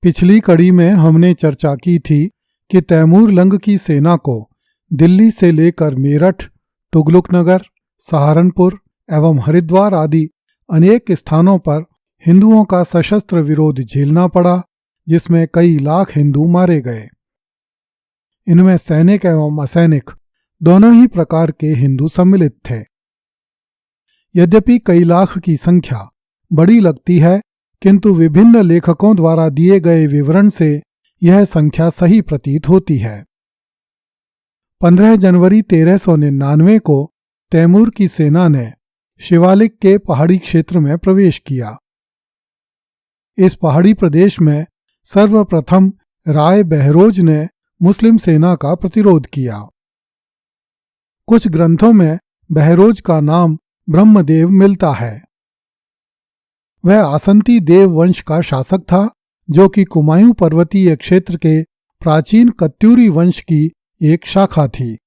पिछली कड़ी में हमने चर्चा की थी कि तैमूर लंग की सेना को दिल्ली से लेकर मेरठ, तुगलकनगर, सहारनपुर एवं हरिद्वार आदि अनेक स्थानों पर हिंदुओं का सशस्त्र विरोध झेलना पड़ा, जिसमें कई लाख हिंदू मारे गए। इनमें सैनिक एवं असैनिक दोनों ही प्रकार के हिंदू सम्मिलित थे। यद्यपि कई लाख की संख्या बड़ी लगती है, किंतु विभिन्न लेखकों द्वारा दिए गए विवरण से यह संख्या सही प्रतीत होती है। 15 जनवरी 1399 को तैमूर की सेना ने शिवालिक के पहाड़ी क्षेत्र में प्रवेश किया। इस पहाड़ी प्रदेश में सर्वप्रथम राय बहरोज ने मुस्लिम सेना का प्रतिरोध किया। कुछ ग्रंथों में बहरोज का नाम ब्रह्मदेव मिलता है। वह आसंती देव वंश का शासक था, जो कि कुमायूं पर्वतीय क्षेत्र के प्राचीन कत्यूरी वंश की एक शाखा थी।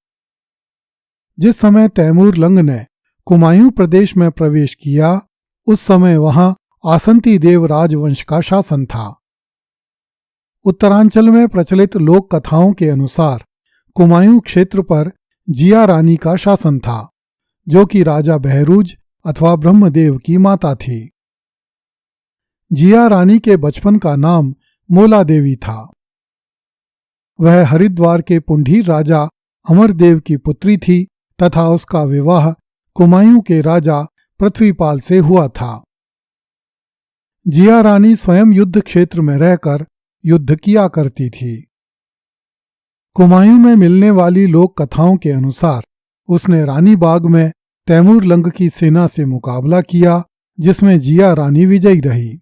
जिस समय तैमूर लंग ने कुमायूं प्रदेश में प्रवेश किया, उस समय वहां आसंती देव राजवंश का शासन था। उत्तरांचल में प्रचलित लोक कथाओं के अनुसार कुमायूं क्षेत्र पर जिया रानी का शासन था, जो कि राजा बहरूज अथवा ब्रह्मदेव की माता थी। जिया रानी के बचपन का नाम मोला देवी था। वह हरिद्वार के पुंढीर राजा अमरदेव की पुत्री थी तथा उसका विवाह कुमायूं के राजा पृथ्वीपाल से हुआ था। जिया रानी स्वयं युद्ध क्षेत्र में रहकर युद्ध किया करती थी। कुमायूं में मिलने वाली लोक कथाओं के अनुसार उसने रानी बाग में तैमूर लंग की सेना से मुकाबला किया, जिसमें जिया रानी विजयी रही।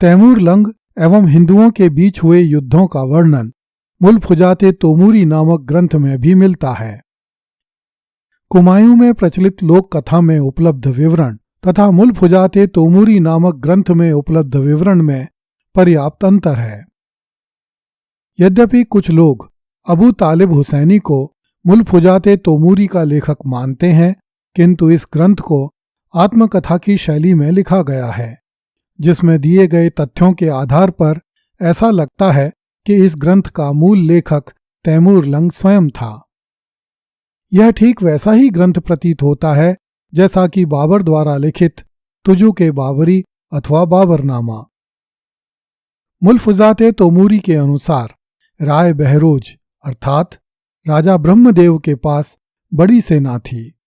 तैमूर लंग एवं हिंदुओं के बीच हुए युद्धों का वर्णन मुल्फुजाते तोमूरी नामक ग्रंथ में भी मिलता है। कुमायूं में प्रचलित लोक कथा में उपलब्ध विवरण तथा मुल्फुजाते तोमूरी नामक ग्रंथ में उपलब्ध विवरण में पर्याप्त अंतर है। यद्यपि कुछ लोग अबू तालिब हुसैनी को मुल्फुजाते तोमूरी का लेखक मानते हैं, किंतु इस ग्रंथ को आत्मकथा की शैली में लिखा गया है, जिसमें दिए गए तथ्यों के आधार पर ऐसा लगता है कि इस ग्रंथ का मूल लेखक तैमूर लंग स्वयं था। यह ठीक वैसा ही ग्रंथ प्रतीत होता है जैसा कि बाबर द्वारा लिखित तुजु के बाबरी अथवा बाबरनामा। मुल्फुजाते तोमूरी के अनुसार राय बहरोज अर्थात राजा ब्रह्मदेव के पास बड़ी सेना थी।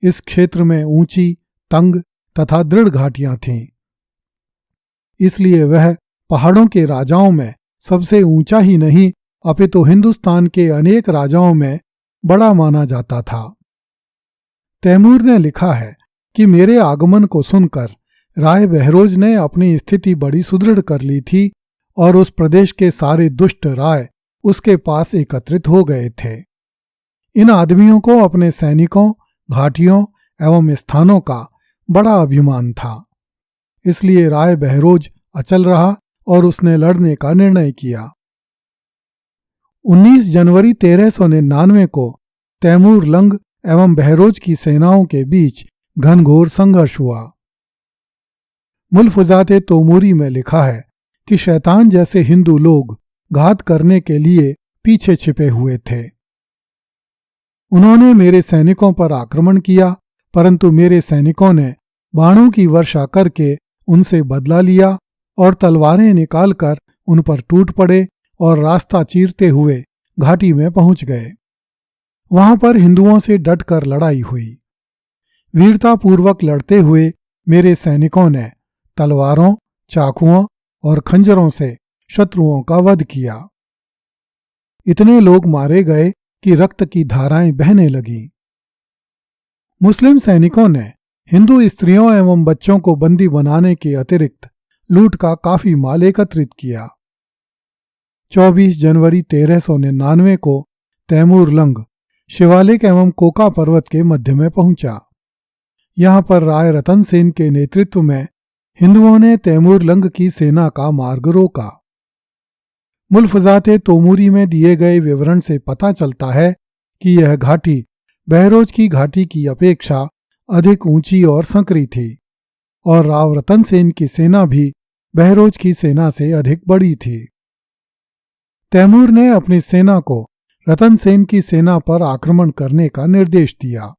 इस क्षेत्र में ऊंची, तंग तथा दृढ़ घाटियां थीं। इसलिए वह पहाड़ों के राजाओं में सबसे ऊंचा ही नहीं, अपितु हिंदुस्तान के अनेक राजाओं में बड़ा माना जाता था। तैमूर ने लिखा है कि मेरे आगमन को सुनकर राय बहरोज ने अपनी स्थिति बड़ी सुदृढ़ कर ली थी और उस प्रदेश के सारे दुष्ट राय उसके पास एकत्रित हो गए थे। इन आदमियों को अपने सैनिकों, घाटियों एवं स्थानों का बड़ा अभिमान था। इसलिए राय बहरोज अचल रहा और उसने लड़ने का निर्णय किया। 19 जनवरी 1399 को तैमूर लंग एवं बहरोज की सेनाओं के बीच घनघोर संघर्ष हुआ। मुल्फुजाते तोमूरी में लिखा है कि शैतान जैसे हिंदू लोग घात करने के लिए पीछे छिपे हुए थे। उन्होंने मेरे सैनिकों पर आक्रमण किया, परंतु मेरे सैनिकों ने बाणों की वर्षा करके उनसे बदला लिया और तलवारें निकालकर उन पर टूट पड़े और रास्ता चीरते हुए घाटी में पहुंच गए। वहां पर हिंदुओं से डटकर लड़ाई हुई। वीरतापूर्वक लड़ते हुए मेरे सैनिकों ने तलवारों, चाकुओं और खंजरों से शत्रुओं का वध किया। इतने लोग मारे गए कि रक्त की धाराएं बहने लगीं। मुस्लिम सैनिकों ने हिंदू स्त्रियों एवं बच्चों को बंदी बनाने के अतिरिक्त लूट का काफी माल एकत्रित किया। 24 जनवरी 1399 को तैमूर लंग शिवालिक एवं कोका पर्वत के मध्य में पहुंचा। यहां पर राय रतन सेन के नेतृत्व में हिंदुओं ने तैमूर लंग की सेना का मार्ग रोका। मुल्फुजाते तोमूरी में दिए गए विवरण से पता चलता है कि यह घाटी बहरोज की घाटी की अपेक्षा अधिक ऊंची और संकरी थी और राव रतन सेन की सेना भी बहरोज की सेना से अधिक बड़ी थी। तैमूर ने अपनी सेना को रतन सेन की सेना पर आक्रमण करने का निर्देश दिया।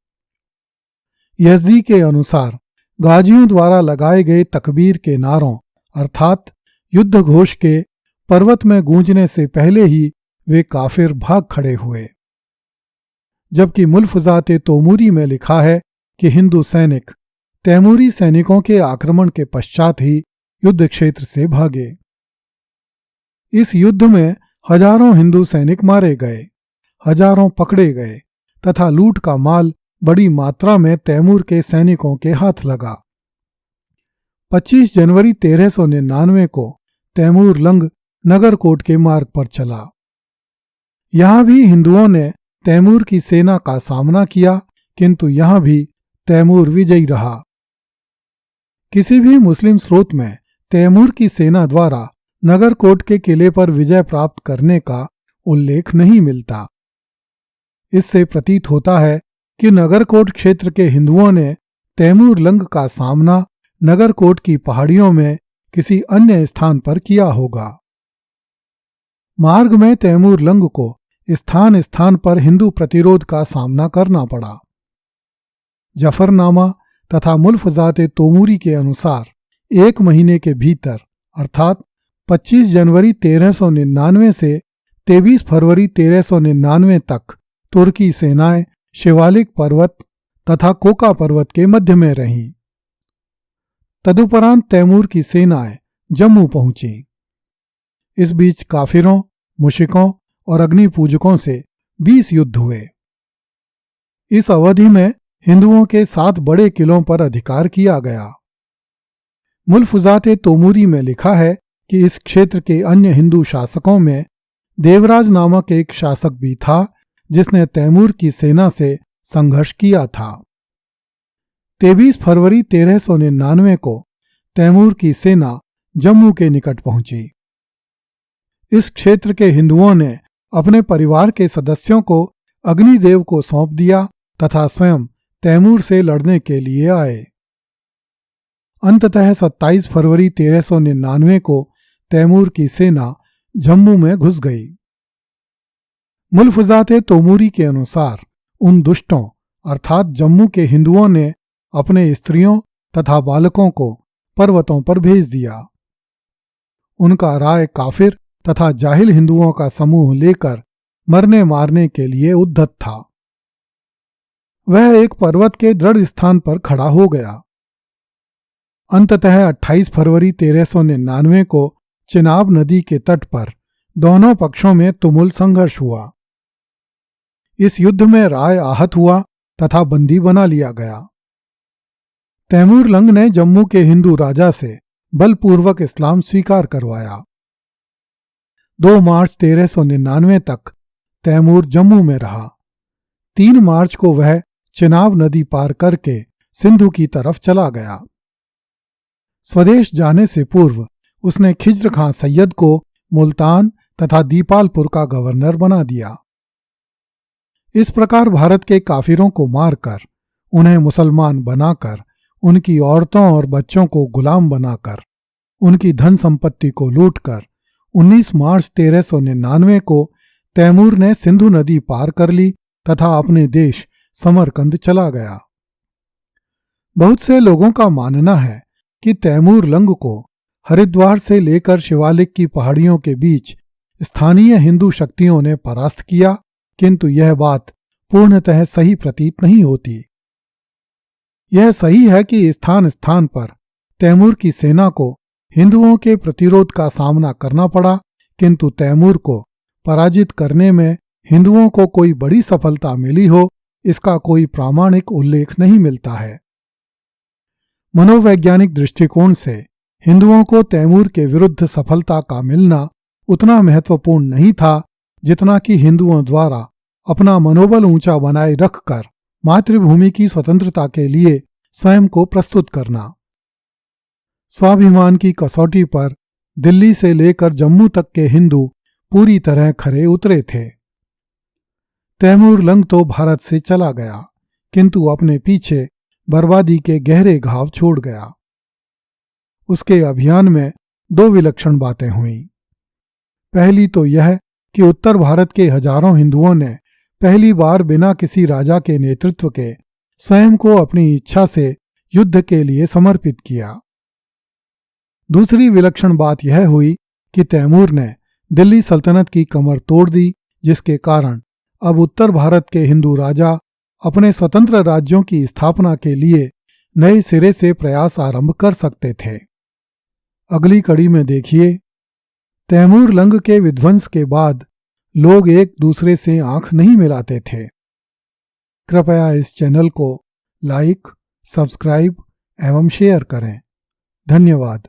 यज़दी के अनुसार गाजियों द्वारा लगाए गए तकबीर के नारों अर्थात युद्ध घोष के पर्वत में गूंजने से पहले ही वे काफिर भाग खड़े हुए, जबकि मुल्फजाते तोमूरी में लिखा है कि हिंदू सैनिक तैमूरी सैनिकों के आक्रमण के पश्चात ही युद्ध क्षेत्र से भागे। इस युद्ध में हजारों हिंदू सैनिक मारे गए, हजारों पकड़े गए तथा लूट का माल बड़ी मात्रा में तैमूर के सैनिकों के हाथ लगा। 25 जनवरी 1399 को तैमूर लंग नगरकोट के मार्ग पर चला। यहां भी हिंदुओं ने तैमूर की सेना का सामना किया, किंतु यहां भी तैमूर विजयी रहा। किसी भी मुस्लिम स्रोत में तैमूर की सेना द्वारा नगरकोट के किले पर विजय प्राप्त करने का उल्लेख नहीं मिलता। इससे प्रतीत होता है कि नगरकोट क्षेत्र के हिंदुओं ने तैमूर लंग का सामना नगरकोट की पहाड़ियों में किसी अन्य स्थान पर किया होगा। मार्ग में तैमूर लंग को स्थान स्थान पर हिंदू प्रतिरोध का सामना करना पड़ा। जफरनामा तथा मुल्फजाते तोमूरी के अनुसार 1 महीने के भीतर अर्थात 25 जनवरी 1399 से 23 फरवरी 1399 तक तुर्की सेनाएं शिवालिक पर्वत तथा कोका पर्वत के मध्य में रहीं। तदुपरांत तैमूर की सेनाएं जम्मू पहुंची। इस बीच काफिरों, मुशिकों और अग्नि पूजकों से 20 युद्ध हुए। इस अवधि में हिंदुओं के 7 बड़े किलों पर अधिकार किया गया। मुल्फजाते तोमूरी में लिखा है कि इस क्षेत्र के अन्य हिंदू शासकों में देवराज नामक एक शासक भी था, जिसने तैमूर की सेना से संघर्ष किया था। 23 फरवरी 1399 को तैमूर की सेना जम्मू के निकट पहुंची। इस क्षेत्र के हिंदुओं ने अपने परिवार के सदस्यों को अग्निदेव को सौंप दिया तथा स्वयं तैमूर से लड़ने के लिए आए। अंततः 27 फरवरी 1399 को तैमूर की सेना जम्मू में घुस गई। मुल्फजाते तोमूरी के अनुसार उन दुष्टों अर्थात जम्मू के हिंदुओं ने अपने स्त्रियों तथा बालकों को पर्वतों पर भेज दिया। उनका राय काफिर तथा जाहिल हिंदुओं का समूह लेकर मरने मारने के लिए उद्यत था। वह एक पर्वत के दृढ़ स्थान पर खड़ा हो गया। अंततः 28 फरवरी 1399 को चिनाब नदी के तट पर दोनों पक्षों में तुमुल संघर्ष हुआ। इस युद्ध में राय आहत हुआ तथा बंदी बना लिया गया। तैमूर लंग ने जम्मू के हिंदू राजा से बलपूर्वक इस्लाम स्वीकार करवाया। 2 मार्च 1399 तक तैमूर जम्मू में रहा। 3 मार्च को वह चिनाब नदी पार करके सिंधु की तरफ चला गया। स्वदेश जाने से पूर्व उसने खिज्र खां सैयद को मुल्तान तथा दीपालपुर का गवर्नर बना दिया। इस प्रकार भारत के काफिरों को मारकर, उन्हें मुसलमान बनाकर, उनकी औरतों और बच्चों को गुलाम बनाकर, उनकी धन संपत्ति को लूटकर 19 मार्च 1399 को तैमूर ने सिंधु नदी पार कर ली तथा अपने देश समरकंद चला गया। बहुत से लोगों का मानना है कि तैमूर लंग को हरिद्वार से लेकर शिवालिक की पहाड़ियों के बीच स्थानीय हिंदू शक्तियों ने परास्त किया, किंतु यह बात पूर्णतः सही प्रतीत नहीं होती। यह सही है कि स्थान स्थान पर तैमूर की सेना को हिंदुओं के प्रतिरोध का सामना करना पड़ा, किंतु तैमूर को पराजित करने में हिंदुओं को कोई बड़ी सफलता मिली हो, इसका कोई प्रामाणिक उल्लेख नहीं मिलता है। मनोवैज्ञानिक दृष्टिकोण से हिंदुओं को तैमूर के विरुद्ध सफलता का मिलना उतना महत्वपूर्ण नहीं था, जितना कि हिंदुओं द्वारा अपना मनोबल ऊंचा बनाए रखकर मातृभूमि की स्वतंत्रता के लिए स्वयं को प्रस्तुत करना। स्वाभिमान की कसौटी पर दिल्ली से लेकर जम्मू तक के हिंदू पूरी तरह खरे उतरे थे। तैमूर लंग तो भारत से चला गया, किंतु अपने पीछे बर्बादी के गहरे घाव छोड़ गया। उसके अभियान में दो विलक्षण बातें हुईं। पहली तो यह कि उत्तर भारत के हजारों हिंदुओं ने पहली बार बिना किसी राजा के नेतृत्व के स्वयं को अपनी इच्छा से युद्ध के लिए समर्पित किया। दूसरी विलक्षण बात यह हुई कि तैमूर ने दिल्ली सल्तनत की कमर तोड़ दी, जिसके कारण अब उत्तर भारत के हिंदू राजा अपने स्वतंत्र राज्यों की स्थापना के लिए नए सिरे से प्रयास आरंभ कर सकते थे। अगली कड़ी में देखिए, तैमूर लंग के विध्वंस के बाद लोग एक दूसरे से आंख नहीं मिलाते थे। कृपया इस चैनल को लाइक, सब्सक्राइब एवं शेयर करें। धन्यवाद।